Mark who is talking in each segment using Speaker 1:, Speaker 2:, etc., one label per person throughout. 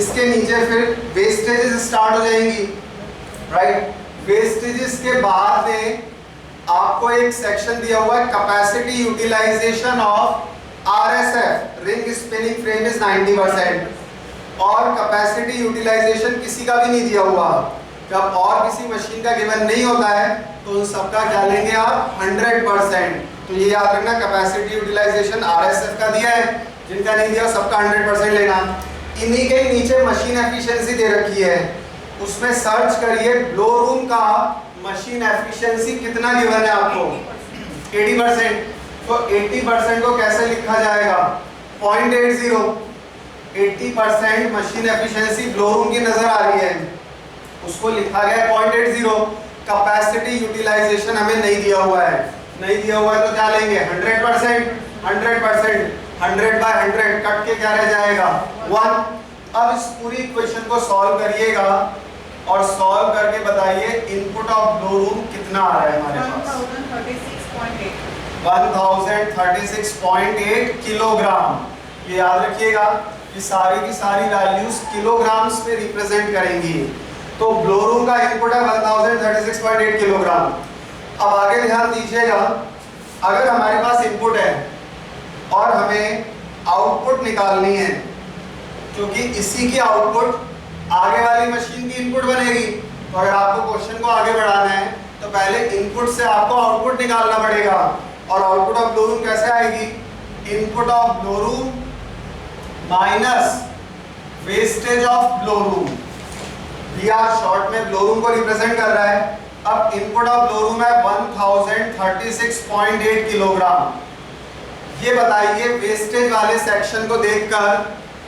Speaker 1: इसके नीचे फिर वेस्टेजेस स्टार्ट हो जाएंगी, राइट। वेस्टेजेस के बाद में आपको एक सेक्शन दिया हुआ है capacity utilisation of RSF, ring spinning frame is 90%, और कैपेसिटी यूटिलाइजेशन किसी का भी नहीं दिया हुआ। जब और किसी मशीन का गिवन नहीं होता है तो उन सबका क्या लेंगे आप 100%। तो ये याद रखना, कैपेसिटी यूटिलाइजेशन आरएसएफ का दिया है, जिनका नहीं दिया सबका 100% लेना। इन्हीं के नीचे मशीन एफिशिएंसी दे रखी है, उसमें सर्च करिए ब्लो रूम का मशीन एफिशिएंसी कितना गिवन है आपको, 80%। तो 80% को कैसे लिखा जाएगा, 0.80। 80% मशीन एफिशिएंसी ब्लो रूम की नजर आ रही है, उसको लिखा गया 0.80। कैपेसिटी यूटिलाइजेशन हमें नहीं दिया हुआ है, नहीं दिया हुआ है तो क्या लेंगे 100%। 100%, 100/100 कट के क्या रह जाएगा 1। अब इस पूरी इक्वेशन को सॉल्व करिएगा और सॉल्व करके बताइए इनपुट ऑफ ब्लो रूम कितना आ रहा है हमारे पास, 1036.8 किलोग्राम। ये याद रखिएगा, ये सारी की सारी वैल्यूज किलोग्राम्स में रिप्रेजेंट करेंगी। तो ब्लो रूम का इनपुट है 1036.8 किलोग्राम। अब आगे ध्यान दीजिएगा, अगर हमारे पास इनपुट है और हमें आउटपुट निकालनी है, क्योंकि इसी की आउटपुट आगे वाली मशीन की इनपुट बनेगी, तो अगर आपको क्वेश्चन को आगे बढ़ाना है तो पहले इनपुट से आपको आउटपुट निकालना पड़ेगा। और आउटपुट ऑफ ब्लो रूम कैसे आएगी, input of blow room minus wastage of blow room. VR short में ब्लो रूम को रिप्रेजेंट कर रहा है। अब इनपुट ऑफ ब्लो रूम है 1036.8 किलोग्राम। ये बताइए वेस्टेज वाले सेक्शन को देखकर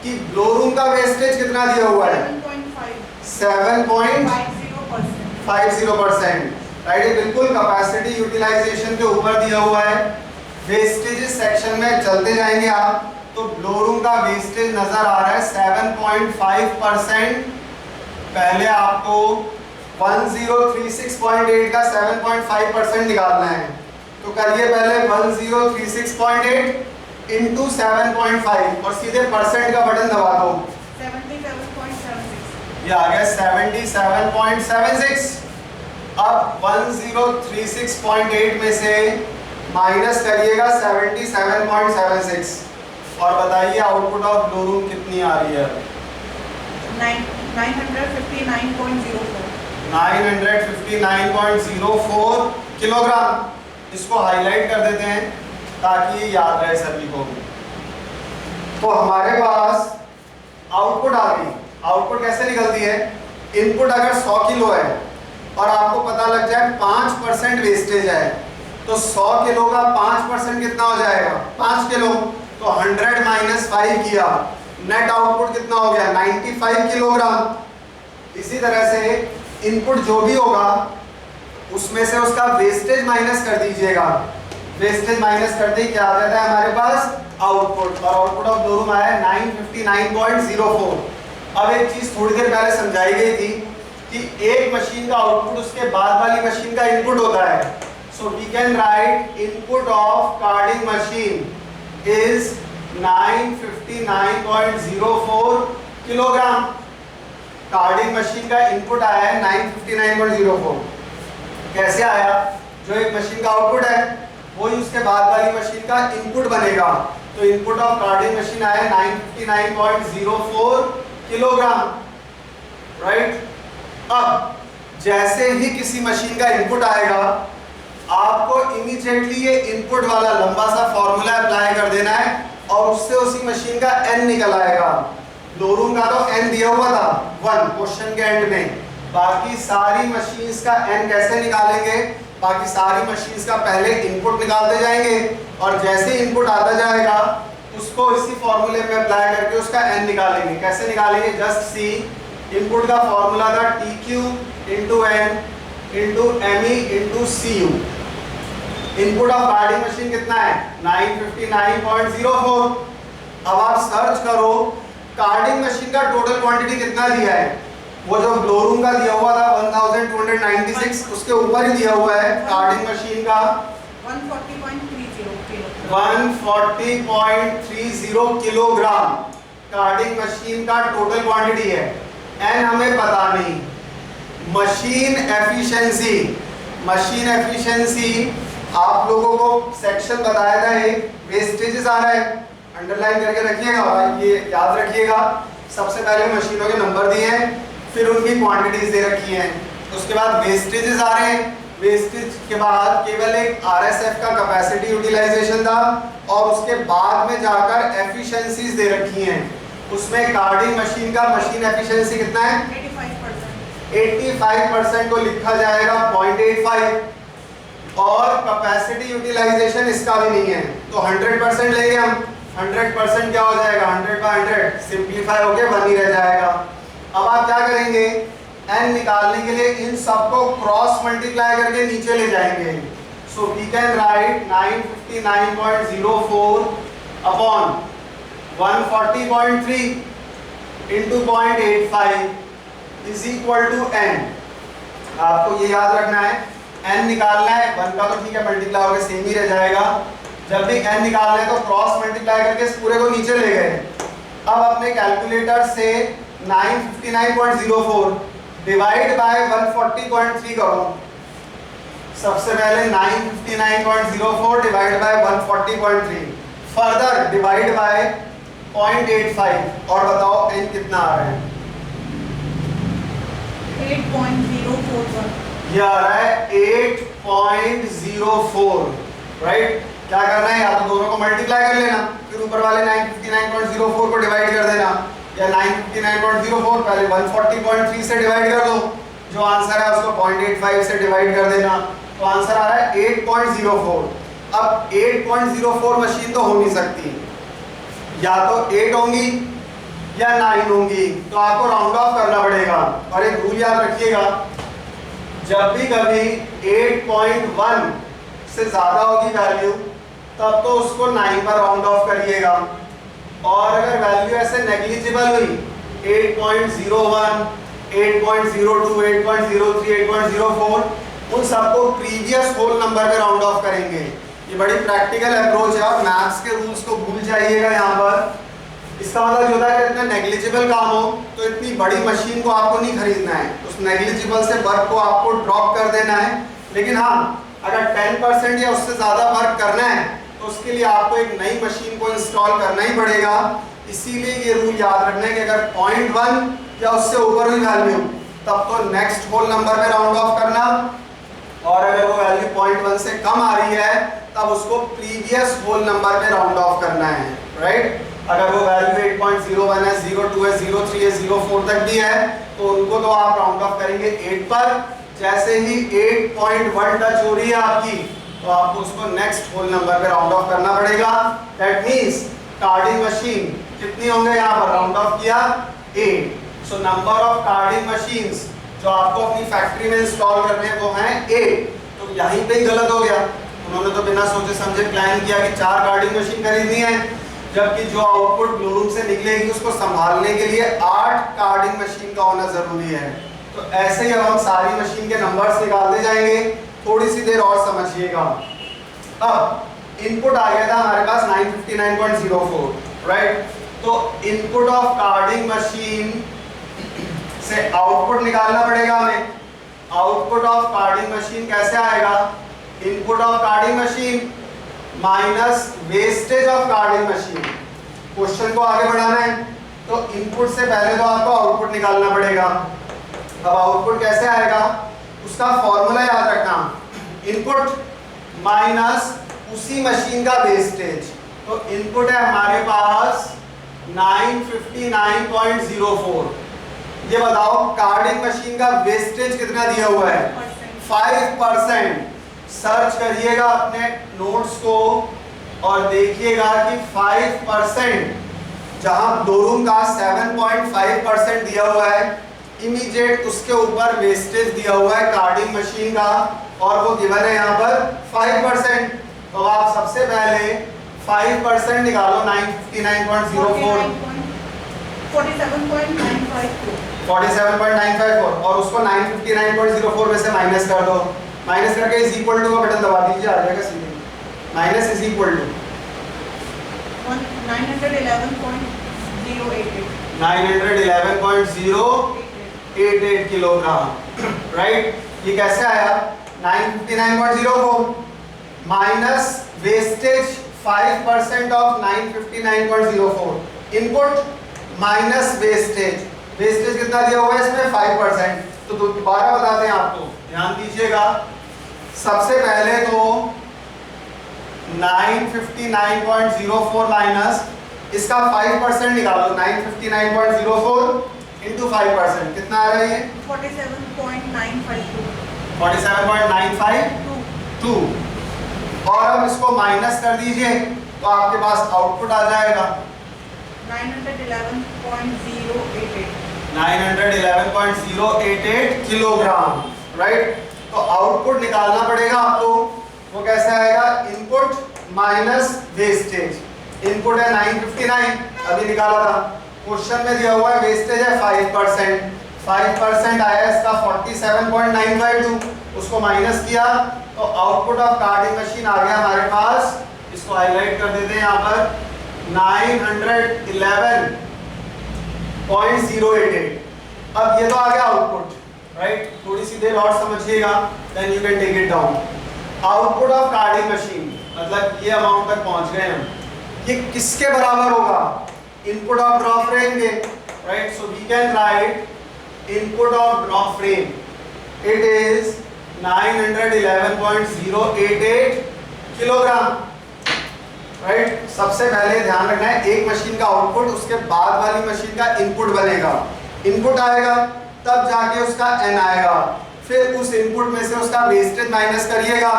Speaker 1: कि ब्लो रूम का वेस्टेज कितना दिया हुआ है, 7.50%, राइट। बिल्कुल कैपेसिटी यूटिलाइजेशन के ऊपर दिया हुआ है। वेस्टेज सेक्शन में चलते जाएंगे आप तो ब्लो रूम का वेस्टेज नजर आ रहा है 7.5%। पहले आपको 1036.8 का 7.5% निकालना है, तो करिए पहले 1036.8 इंटू 7.5 और सीधे परसेंट का बटन दबा दो,
Speaker 2: 77.76।
Speaker 1: ये आ गया 77.76। अब 1036.8 में से माइनस करिएगा 77.76 और बताइए आउटपुट ऑफ ब्लो रूम कितनी आ रही है, 959.04 किलोग्राम। इसको हाईलाइट कर देते हैं ताकि ये याद रहे सभी को। तो हमारे पास आउटपुट आ गई। आउटपुट कैसे निकलती है, इनपुट अगर 100 किलो है और आपको पता लग जाए 5% वेस्टेज है, तो 100 किलो का 5% कितना हो जाएगा 5 किलो। तो 100 माइनस 5 किया, नेट आउटपुट कितना हो गया 95 किलोग्राम। इसी तरह से इनपुट जो भी होगा उसमें से उसका वेस्टेज माइनस कर दीजिएगा। वेस्टेज माइनस करते ही क्या आ जाता है हमारे पास आउटपुट, और आउटपुट ऑफ ब्लो रूम आया 959.04। अब एक चीज थोड़ी देर पहले समझाई गई थी कि एक मशीन का आउटपुट उसके बाद वाली मशीन का इनपुट होता है। So we can write input of carding machine is 959.04 kilogram. Carding machine का इनपुट आया है 959.04। कैसे आया, जो एक मशीन का आउटपुट है वही उसके बाद वाली मशीन का इनपुट बनेगा। तो इनपुट ऑफ कार्डिंग मशीन आया 959.04 किलोग्राम, राइट। अब जैसे ही किसी मशीन का इनपुट आएगा आपको इमीडिएटली ये इनपुट वाला लंबा सा फॉर्मूला अप्लाई कर देना है और उससे उसी मशीन का n निकल आएगा। ब्लो रूम का तो n दिया हुआ था 1 क्वेश्चन के एंड में, बाकी सारी मशीन्स का n कैसे निकालेंगे, बाकी सारी मशीन्स का पहले इनपुट निकालते जाएंगे और जैसे इनपुट आता जाएगा उसको इसी फॉर्मूले में अप्लाई करके उसका n निकालेंगे। कैसे निकालेंगे, जस्ट सी, इनपुट का फॉर्मूला था TQ into n into ME into CU। Input of carding machine कितना है 959.04। अब आप सर्च करो कार्डिंग मशीन का टोटल क्वांटिटी कितना दिया है, वो जो ब्लो रूम का दिया हुआ था 1296 उसके ऊपर ही दिया हुआ है कार्डिंग मशीन का 140.30 किलोग्राम। कार्डिंग मशीन का टोटल क्वांटिटी है, एन हमें पता नहीं। मशीन एफिशिएंसी आप लोगों को सेक्शन बताया था, एक वेस्टेजेस आ रहा है, अंडरलाइन करके रखिएगा भाई, ये याद रखिएगा। सबसे पहले मशीनों के नंबर दिए हैं, फिर उनकी क्वांटिटीज दे रखी हैं, उसके बाद वेस्टेजेस आ रहे हैं, वेस्टेज के बाद केवल एक आरएसएफ का कैपेसिटी यूटिलाइजेशन था, और उसके बाद में जाकर एफिशिएंसीज दे रखी हैं। उसमें कार्डिंग मशीन का मशीन एफिशिएंसी कितना है? 85% को लिखा जाएगा 0.85, और कैपेसिटी यूटिलाइजेशन इसका भी नहीं है, तो 100% लेंगे हम। 100% क्या हो जाएगा? 100/100 सिंप्लीफाई होके 1 ही रह जाएगा। अब आप क्या करेंगे? n निकालने के लिए इन सबको क्रॉस मल्टीप्लाई करके नीचे ले जाएंगे। So we can write 959.04 upon 140.3 into 0.85 is equal to n। आपको ये याद रखना है, n निकालना है, 1 का तो ठीक है मल्टीप्लाई होकर सेम ही रह जाएगा। जब भी n निकालना है तो क्रॉस मल्टीप्लाई करके इस पूरे को नीचे ले गए। अब अपने कैलकुलेटर से 959.04 डिवाइड बाय 140.3 करो। सबसे पहले 959.04 divide by 140.3, further divide by 0.85, और बताओ n कितना आ रहा है?
Speaker 2: 8.041।
Speaker 1: ये आ रहा है 8.04, राइट। क्या करना है? या तो दोनों को मल्टीप्लाई कर लेना, फिर ऊपर वाले 959.04 को डिवाइड कर देना, या 959.04 पहले 140.3 से डिवाइड कर दो, जो आंसर है उसको 0.85 से डिवाइड कर देना, तो आंसर आ रहा है 8.04। अब 8.04 मशीन तो हो नहीं सकती, या तो 8 होंगी या 9 होंगी, तो आपको राउंड ऑफ करना पड़ेगा। और एक रूल याद रखिएगा, जब भी कभी 8.1 से ज्यादा होगी वैल्यू, तब तो उसको 9 पर राउंड ऑफ करिएगा, और अगर वैल्यू ऐसे नेग्लिजिबल हुई 8.01, 8.02, 8.03, 8.04, उन सबको प्रीवियस होल नंबर पे राउंड ऑफ करेंगे। ये बड़ी प्रैक्टिकल अप्रोच है, और मैथ्स के रूल्स को भूल जाइएगा यहाँ पर। इसका मतलब जो होता है कि इतना नेग्लिजिबल काम हो तो इतनी बड़ी मशीन को आपको नहीं खरीदना है, उस नेग्लिजिबल से वर्क को आपको ड्रॉप कर देना है। लेकिन हाँ, अगर 10% या उससे ज़्यादा वर्क करना है तो उसके लिए आपको एक नई मशीन को इंस्टॉल करना ही पड़ेगा। इसीलिए ये रूल याद रखना है कि अगर 0.1 या उससे ऊपर हुई वैल्यू, तब तो नेक्स्ट होल नंबर पे राउंड ऑफ करना, और अगर वो वैल्यू 0.1 से कम आ रही है तब उसको प्रीवियस होल नंबर पे राउंड ऑफ करना है, राइट। अगर वो वैल्यू 8.01 है, 02 है, 03 है, 04 तक भी है, तो उनको तो आप राउंड ऑफ करेंगे 8 पर। जैसे ही 8.1 टच हो रही है आपकी, तो आपको उसको नेक्स्ट होल नंबर पे राउंड ऑफ करना पड़ेगा। दैट मींस कार्डिंग मशीन कितनी होंगे यहाँ पर? राउंड ऑफ किया 8। So number of carding machines जो आपको अपनी फैक्ट्री में इंस्टॉल करने हैं वो हैं 8। तो यहीं पे ही गलत हो गया, उन्होंने तो बिना सोचे समझे प्लान किया कि 4 कार्डिंग मशीन खरीदनी है, जबकि जो आउटपुट ब्लू रूम से निकलेगी उसको संभालने के लिए 8 कार्डिंग मशीन का होना जरूरी है। तो ऐसे ही अब हम सारी मशीन के नंबर्स निकालते जाएंगे, थोड़ी सी देर और समझिएगा। अब इनपुट आ गया था हमारे पास 959.04, राइट। तो इनपुट ऑफ कार्डिंग मशीन से आउटपुट निकालना पड़ेगा हमें। आउटपुट ऑफ कार्डिंग मशीन कैसे आएगा? Input of carding machine minus wastage of carding machine. Question को आगे बढ़ाना है तो इनपुट से पहले तो आपको आउटपुट निकालना पड़ेगा। अब आउटपुट कैसे आएगा उसका फॉर्मूला याद रखना, इनपुट माइनस उसी मशीन का वेस्टेज। तो इनपुट है हमारे पास 959.04। ये बताओ कार्डिंग मशीन का वेस्टेज कितना दिया हुआ है? 5%। सर्च करिएगा अपने नोट्स को और देखिएगा कि 5%, जहां डोरूम का 7.5% दिया हुआ है, इमीडिएट उसके ऊपर वेस्टेज दिया हुआ है कार्डिंग मशीन का, और वो गिवन है यहाँ पर 5%। तो आप सबसे पहले 5% निकालो 959.04 47.954 और उसको 959.04 में से माइनस कर दो। माइनस करके इज इक्वल टू का बटन दबा दीजिए, आ जाएगा सीधे। Minus is equal to
Speaker 2: 911.04
Speaker 1: 911.088 kilogram, right. ये कैसे आया? 959.04 minus wastage 5% of 959.04, input minus wastage. Wastage कितना दिया हुआ है इसमें? 5%। तो दोबारा बताते हैं आपको, ध्यान दीजिएगा। सबसे पहले तो 959.04 माइनस इसका 5% निकालो। 959.04 इंटू 5% कितना आ रहा है? ये
Speaker 2: 47.952
Speaker 1: 47.952। और अब इसको माइनस कर दीजिए तो आपके पास आउटपुट आ जाएगा 911.088 किलोग्राम, राइट। तो आउटपुट निकालना पड़ेगा आपको। वो कैसे आएगा? Input minus wastage. इनपुट है 959, अभी निकाला था। क्वेश्चन में दिया हुआ है वेस्टेज है 5%। 5% आया इसका 47.952, उसको माइनस किया तो आउटपुट ऑफ कार्डिंग मशीन आ गया हमारे पास। इसको हाईलाइट कर देते हैं यहाँ पर 911.088। अब ये तो आ गया आउटपुट, राइट। थोड़ी सी देर और समझिएगा, then you can take it down. Output of carding machine मतलब ये अमाउंट तक पहुंच गए हम। ये किसके बराबर होगा? इनपुट ऑफ ड्रॉ फ्रेम के, right. So we can write input of draw frame, it is 911.088 kilogram, right. सबसे पहले ध्यान रखना है, एक मशीन का आउटपुट उसके बाद वाली मशीन का इनपुट बनेगा। इनपुट आएगा तब जाके उसका एन आएगा, फिर उस इनपुट में से उसका वेस्टेज माइनस करिएगा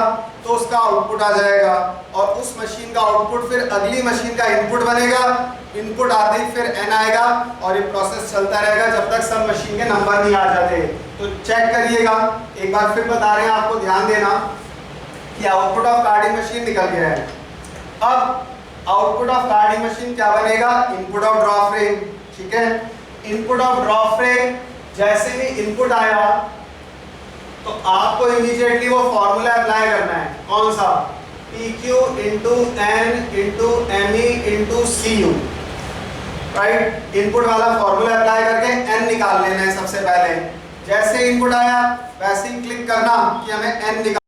Speaker 1: तो उसका आउटपुट आ जाएगा, और उस मशीन का आउटपुट फिर अगली मशीन का इनपुट बनेगा। इनपुट आते ही फिर एन आएगा और ये प्रोसेस चलता रहेगा जब तक सब मशीन के नंबर नहीं आ जाते। तो चेक करिएगा, एक बार फिर बता रहे हैं आपको, ध्यान देना कि आउटपुट ऑफ कार्डिंग मशीन निकल गया है। अब आउटपुट ऑफ कार्डिंग मशीन क्या बनेगा? इनपुट ऑफ ड्रॉ फ्रेम, ठीक है। इनपुट ऑफ ड्रॉ फ्रेम जैसे ही इनपुट आया तो आपको इमीडिएटली वो फॉर्मूला अप्लाई करना है। कौन सा? PQ into N into ME into CU, right. Input वाला फॉर्मूला अप्लाई करके N निकाल लेना है सबसे पहले। जैसे इनपुट आया वैसे ही क्लिक करना कि हमें N निकाल